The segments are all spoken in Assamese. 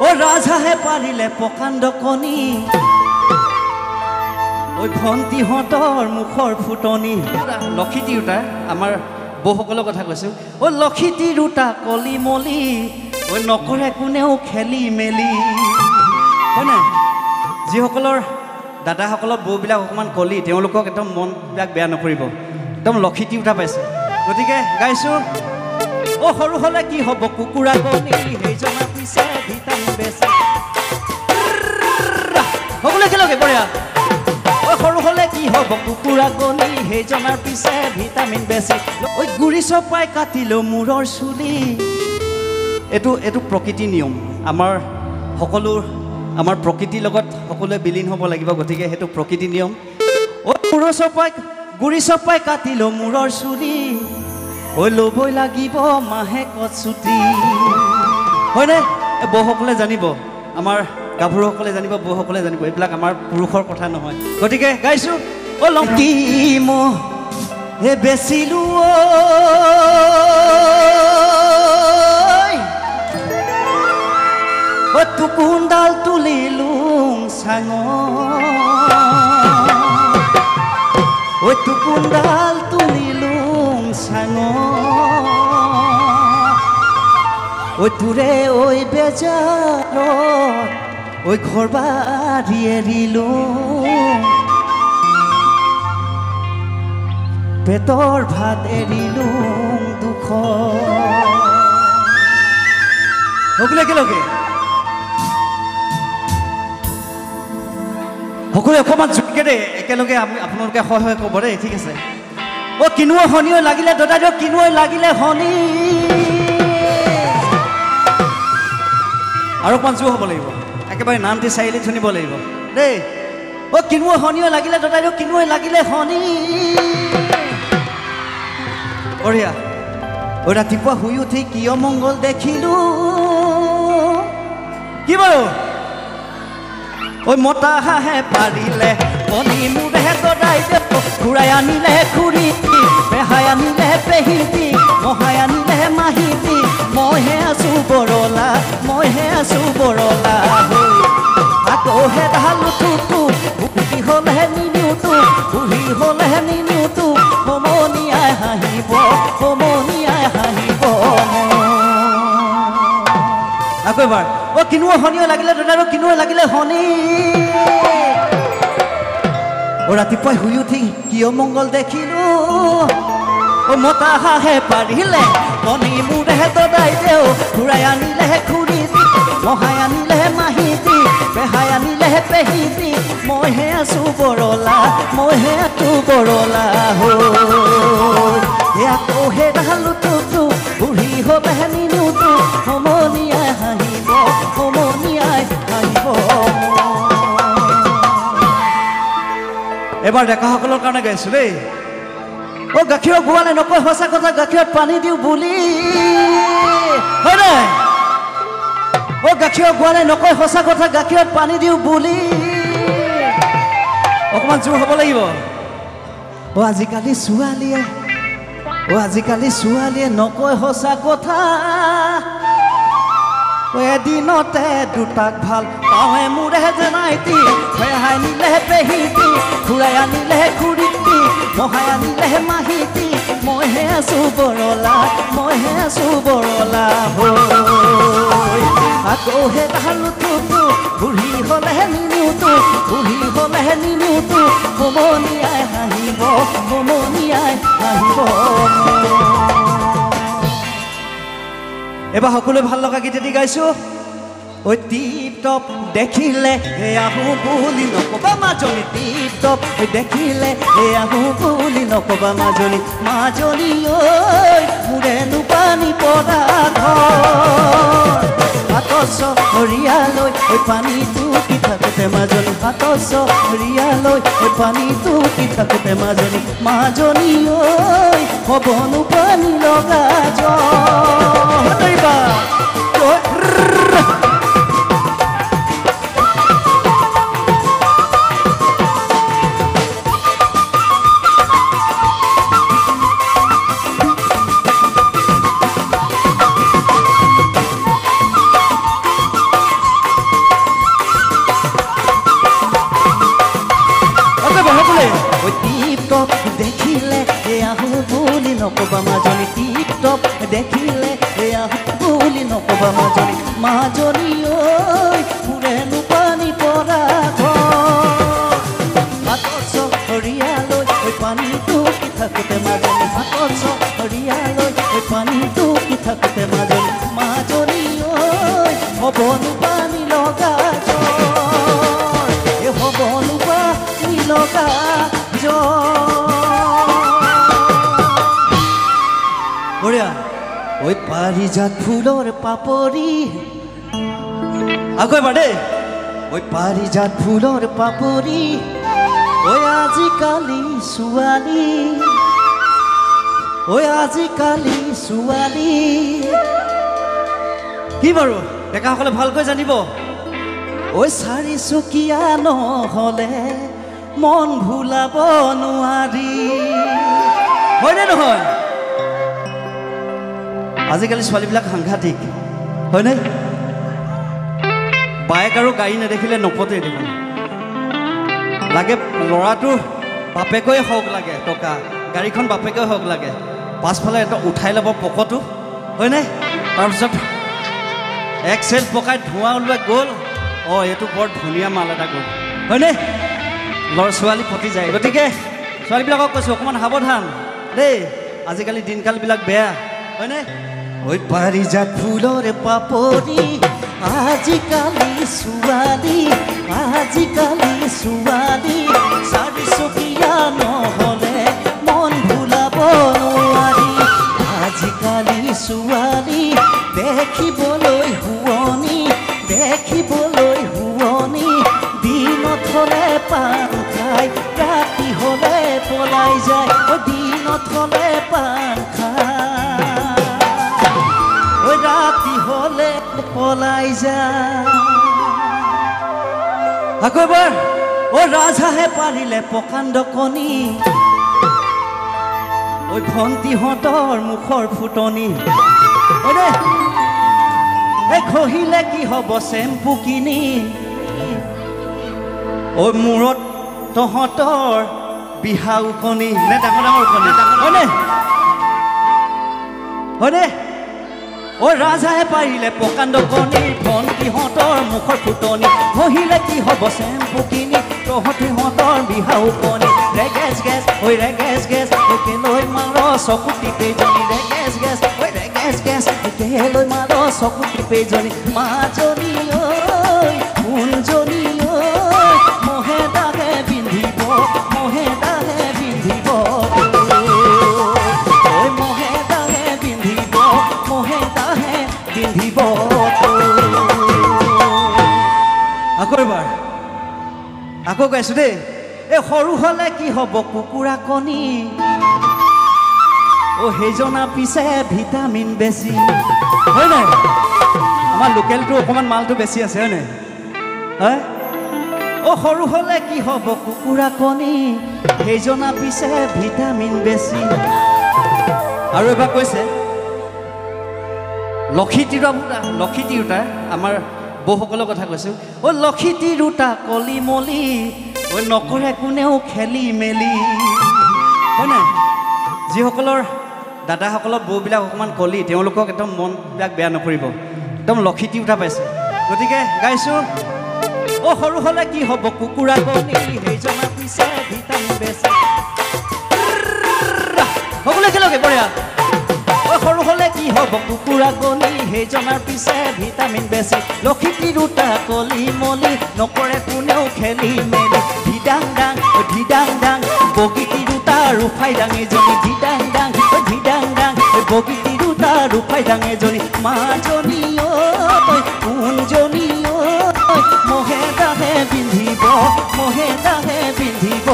ও ৰাজহাঁহে পাৰিলে প্ৰকাণ্ড কণী ঐ ভণ্টিহঁতৰ মুখৰ ফুটনি লক্ষী তিৰোতা আমাৰ বৌসকলৰ কথা কৈছোঁ ঐ লক্ষী তিৰোতা কলি মলি ঐ নকৰে কোনেও খেলি মেলি হয়নে যিসকলৰ দাদাসকলৰ বৌবিলাক অকণমান কলি তেওঁলোকক একদম মনবিলাক বেয়া নকৰিব একদম লক্ষী তিৰোতা পাইছে গতিকে গাইছোঁ ও সৰু হ'লে কি হ'ব কুকুৰা কণী সেইজনৰ পিছে ভিটামিন বেছি সকলোৱে একেলগে বঢ়িয়া ও সৰু হ'লে কি হ'ব কুকুৰা কণী সেইজনৰ পিছে ভিটামিন বেছি ঐ গুৰি চপাই কাটিলো মূৰৰ চুলি এইটো প্ৰকৃতিৰ নিয়ম আমাৰ প্ৰকৃতিৰ লগত সকলোৱে বিলীন হ'ব লাগিব গতিকে সেইটো প্ৰকৃতিৰ নিয়ম ঐ গুৰি চপাই কাটিলো মূৰৰ চুলি ঐ ল'বই লাগিব মাহেকত ছুটি হয়নে বৌসকলে জানিব আমাৰ গাভৰুসকলে জানিব বৌসকলে জানিব এইবিলাক আমাৰ পুৰুষৰ কথা নহয় গতিকে গাইছোঁ ও লংকি হে বেচিলো ও টুকুনডাল তুলিলোং চাঙ ঐ টুকুনডাল তুলিলোং চাঙ ঐ তোৰে ঐ বেজাৰত ঐ ঘৰ বাৰী এৰিলোং পেটৰ ভাত এৰিলোং দুখ সকলোৱে একেলগে সকলোৱে অকণমান জোৰকৈ দেই একেলগে আপোনালোকে হয় ক'ব দেই ঠিক আছে অ' কিনুৱ শনিও লাগিলে দাদা কিনুৱ লাগিলে শনি আৰু অকণমান জোৰ হ'ব লাগিব একেবাৰে নামটি চাৰিআলি শুনিব লাগিব দেই অ' কিনুৱ শনিও লাগিলে দাদা কিনুৱ লাগিলে শনি বঢ়িয়া ঐ ৰাতিপুৱা শুই উঠি কিয় মংগল দেখিলোঁ কি বাৰু ঐ মতা হাঁহে পাৰিলে কণী মূৰেহে গদাই দেব ঘূৰাই আনিলে খুৰী পেহাই আনিলে পেহিটি মহাই আনিলে মাহিটি মইহে আছোঁ বৰলা আকৌ হে ঢালো টুটু বুঢ়ী হ'লেহে নিনিওতো সমনীয়াই হাঁহিব আকৌ এবাৰ অ' কিনুৱ শনিও লাগিলে দাদা কিনুৱ লাগিলে শনি অ' ৰাতিপুৱাই শুই উঠি কিয় মংগল দেখিলোঁ অ' মতা হাঁহে পাৰিলে কণী মূৰেহে দদাই দেও ঘূৰাই আনিলেহে খুৰী মহাই আনিলেহে মাহিতি পেহাই আনিলেহে পেহিতি মইহে আছোঁ বৰলা আকৌ হে ঢালো টুটু বুঢ়ী হ'লেহে নিনিওতো সমনীয়াই হাঁহিব এবাৰ ডেকাসকলৰ কাৰণে গাইছোঁ দেই অ' গাখীৰৰ গোৱালে নকয় সঁচা কথা গাখীৰত পানী দিওঁ বুলি হয় নাই অ' গাখীৰৰ গোৱালে নকয় সঁচা কথা গাখীৰত পানী দিওঁ বুলি অকণমান জোৰ হ'ব লাগিব অ' আজিকালি ছোৱালীয়ে নকয় সঁচা কথা এদিনতে দুটাক ভাল পাৱে মোৰেহে জনাইতি পেহাই নিলেহে পেহিটি ঘূৰাই আনিলেহে খুৰীটি মহাই আনিলেহে মাহিটি মইহে আছোঁ বৰলা আকৌ হে ঢালো টুটু বুঢ়ী হ'লেহে নিনিওতো সমনীয়াই হাঁহিব এবাৰ সকলোৱে ভাল লগা গীত এটি গাইছোঁ ঐ টিপ টপ দেখিলে হে আহোঁ বুলি নক'বা মাজনী টিপ টপ দেখিলে হে আহোঁ বুলি নক'বা মাজনী ঐ মোৰেনো পানী পৰা ঘৰ হাতৰ চহৰীয়ালৈ ঐ পানীটো কি থাকোঁতে মাজনী হাতৰ চহৰীয়ালৈ ঐ পানীটো কি থাকোঁতে মাজনী ঐ হ'বনো পানী লগা নকবা মাজনী টিপ টপ দেখিলে আহো বুলি নকবা মাজনী মাজনী ঐ ফুৰেনো পানী পৰা হাতৰ চহৰীয়ালৈ পানীটো কি থাকোঁতে মাজনী হাতৰ চহৰীয়ালৈ পানীটো কি থাকোঁতে মাজনী মাজনী ঐ হ'বনো পানী লগা হ'বনো পানী লগা বঢ়িয়া ঐ পাৰিজাত ফুলৰ পাপৰি আকৌ এবাৰ দেই ঐ পাৰিজাত ফুলৰ পাপৰি ঐ আজিকালি ছোৱালী ঐ আজিকালি ছোৱালী কি বাৰু ডেকাসকলে ভালকৈ জানিব ঐ চাৰিচকীয়া নহ'লে মন ভুলাব নোৱাৰি হয়নে নহয় আজিকালি ছোৱালীবিলাক সাংঘাতিক হয়নে বাইক আৰু গাড়ী নেদেখিলে নপতে দেখোন লাগে ল'ৰাটোৰ বাপেকৈ হওক লাগে টকা গাড়ীখন বাপেকৈ হওক লাগে পাছফালে এটা উঠাই ল'ব পকটো হয়নে তাৰপিছত এক্সেল পকাই ধোঁৱা ওলোৱা গ'ল এইটো বৰ ধুনীয়া মাল এটা গ'ল হয়নে ল'ৰা ছোৱালী পতি যায় গতিকে ছোৱালীবিলাকক কৈছোঁ অকণমান সাৱধান দেই আজিকালি দিনকালবিলাক বেয়া হয়নে ঐ পাৰিজাত ফুলৰ পাপৰি আজিকালি ছোৱালী চাৰিচকীয়া নহ'লে মন ভুলাব নোৱাৰি আজিকালি ছোৱালী দেখিবলৈ শুৱনি দিনত হ'লে পান খাই ৰাতি হ'লে পলাই যায় দিনত হ'লে পান খাই ৰাতি হ'লে পলাই যায় আকৌ এবাৰ ৰাজহাঁহে পাৰিলে প্ৰকাণ্ড কণী ভণ্টিহঁতৰ মুখৰ ফুটনি ঘঁহিলে কি হ'ব চেম্পু কিনি মূৰত তহঁতৰ বিহাও কণী নে ডাঙৰ ডাঙৰ কণী হয়নে ৰাজহাঁহে পাৰিলে প্ৰকাণ্ড কণী ভণ্টিহঁতৰ মুখৰ ফুটনি ঘঁহিলে কি হ'ব চেম্পু কিনি তহঁতিহঁতৰ বিহাও কণী ৰেগেজ গেছ কেলৈ মাৰ চকুটি পেজনী ৰেগেজ গেছ কেলৈ মাৰ চকুটি পেজনী মাজনী ঐ কোনজনী ঐ মহে দাহে পিন্ধিব মহে দাহে পিন্ধিব আকৌ এবাৰ আকৌ গাইছোঁ দেই সৰু হ'লে কি হ'ব কুকুৰা কণী সেইজনা পিছে ভিটামিন বেছি হয় নাই আমাৰ লোকেলটো অকণমান মালটো বেছি আছে হয় নাই সৰু হ'লে কি হ'ব কুকুৰা কণী সেইজনা পিছে ভিটামিন বেছি আৰু এবাৰ কৈছে লক্ষী তিৰোতা আমাৰ বৌসকলৰ কথা কৈছোঁ লক্ষী তিৰোতা কলি মলি নকৰে কোনেও খেলি মেলি হয় নাই যিসকলৰ দাদাসকলৰ বৌবিলাক অকণমান কলি তেওঁলোকক একদম মনবিলাক বেয়া নকৰিব একদম লক্ষী তিৰোতা পাইছে গতিকে গাইছোঁ সৰু হ'লে কি হ'ব কুকুৰা কণী সেইজনা পিছে ভিটামিন বেছি সকলোৱে খেলকে বঢ়িয়া সৰু হ'লে কি হ'ব কুকুৰা কণী সেইজনাৰ পিছে ভিটামিন বেছি লক্ষী তিৰোতা কলি মলি নকৰে কোনেও খেলি মেলি ধিদাং দাং বগী তিৰোতা ৰূপাই ডাঙেজনী ধিদাং দাং বগী তিৰোতা ৰূপাই ডাঙেজনী মাজনী ঐ কোনজনী ঐ মহে দাহে পিন্ধিব মহে দাহে পিন্ধিব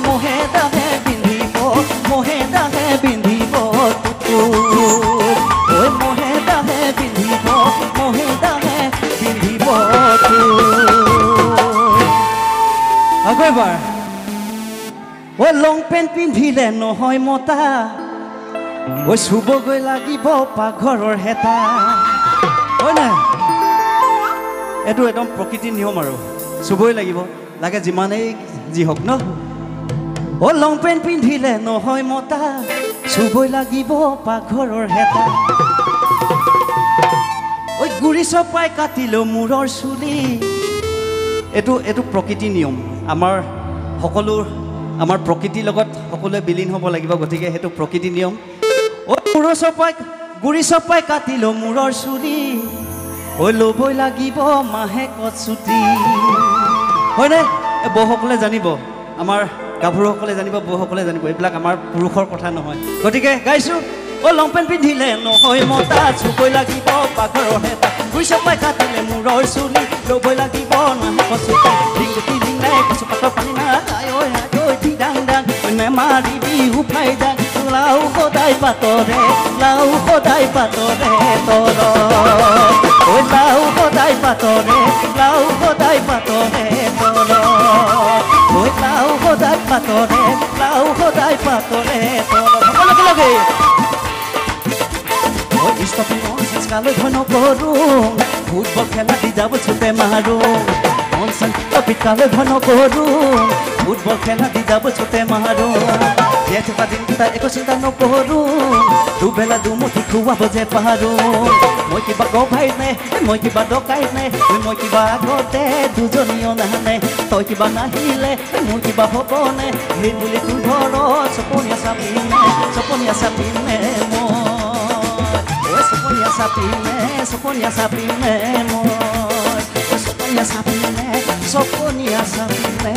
মহে দাহে পিন্ধিব মহে দাহে পিন্ধিব মহে দাহে পিন্ধিব মহে দাহে পিন্ধিব আকৌ এবাৰ লং পেণ্ট পিন্ধিলে নহয় মতা চুবগৈ লাগিব পাকঘৰৰ হেতা হয় নাই এইটো একদম প্ৰকৃতিৰ নিয়ম আৰু চুবই লাগিব লাগে যিমানেই যি হওক ন অ লং পেণ্ট পিন্ধিলে নহয় মতা চুবই লাগিব পাকঘৰৰ হেতা ঐ গুৰি চপাই কাটিলো মূৰৰ চুলি এইটো প্ৰকৃতি নিয়ম আমাৰ প্ৰকৃতিৰ লগত সকলোৱে বিলীন হ'ব লাগিব গতিকে সেইটো প্ৰকৃতি নিয়ম ঐ গুৰি চপাই কাটিলো মূৰৰ চুলি ঐ ল'বই লাগিব মাহেকত ছুটি হয়নে বৌসকলে জানিব আমাৰ গাভৰুসকলে জানিব বৌসকলে জানিব এইবিলাক আমাৰ পুৰুষৰ কথা নহয় গতিকে গাইছোঁ অ লং পেণ্ট পিন্ধিলে নহয় মতা চুবই লাগিব পাকঘৰৰ হেতা গুৰি চপাই কাটিলে মূৰৰ চুলি ল'বই লাগিব মাহেকত ছুটি ডিঙুটি ডিঙাই কিছু পাতৰ পানী নাই ঐ ডাং ডাং নেমাৰিবি উফাই ডাং লাও সদায় পাতৰে তল ঐ লাও সদায় পাতৰে তল ঐ লাও সদায় পাতৰে তল লগে ঐ ষ্টপিং চেষ্টালৈ ভয় নকৰোঁ ফুটবল খেলা দি যাব চুপে মাৰোঁ পিকালে ঘন কৰো ফুটবল খেলা দি যাব চুটে মাৰো জীয়াই থকা দিনকেইটা একো চিন্তা নকৰো দুবেলা দুমুঠি খুৱাব যে পাৰো মই কিবা গভাই নে মই কিবা ডকাই নে মই কিবা আগতে দুজনীও নাহানে তই কিবা নাহিলে মোৰ কিবা হ'বনে সেই বুলি তোৰ ঘৰত চপনীয়া চাপিনে মই সপনীয়া চাপিনে মই Soponia sapine